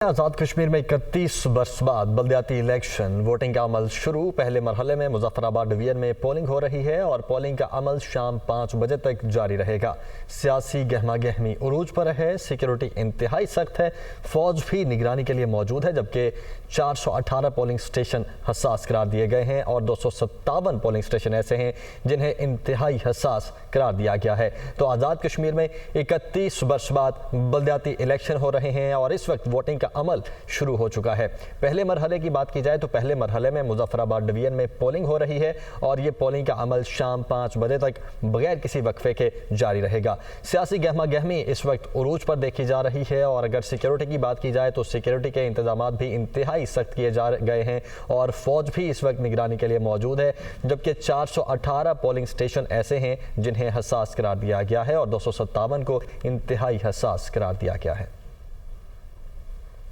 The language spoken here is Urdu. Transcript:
آزاد کشمیر میں 31 برس بعد بلدیاتی الیکشن ووٹنگ کا عمل شروع۔ پہلے مرحلے میں مظفر آباد ڈویژن میں پولنگ ہو رہی ہے اور پولنگ کا عمل شام 5 بجے تک جاری رہے گا۔ سیاسی گہما گہمی عروج پر ہے، سیکیورٹی انتہائی سخت ہے، فوج بھی نگرانی کے لیے موجود ہے، جبکہ 418 پولنگ سٹیشن حساس قرار دیے گئے ہیں اور 257 پولنگ سٹیشن ایسے ہیں جنہیں انتہائی حساس قرار دیا گیا ہے۔ تو آزاد کشمیر میں 31 برس بعد بلدیاتی الیکشن ہو رہے ہیں اور اس وقت ووٹنگ کا عمل شروع ہو چکا ہے۔ پہلے مرحلے کی بات کی جائے تو پہلے مرحلے میں مظفر آباد ڈویژن میں پولنگ ہو رہی ہے اور یہ پولنگ کا عمل شام 5 بجے تک بغیر کسی وقفے کے جاری رہے گا۔ سیاسی گہما گہمی اس وقت عروج پر دیکھی جا رہی ہے اور اگر سیکیورٹی کی بات کی جائے تو سیکیورٹی کے انتظامات بھی انتہائی سخت کیے جا گئے ہیں اور فوج بھی اس وقت نگرانی کے لیے موجود ہے، جبکہ 418 پولنگ سٹیشن ایسے ہیں جنہیں حساس قرار دیا گیا ہے اور 257 کو انتہائی حساس قرار دیا گیا ہے۔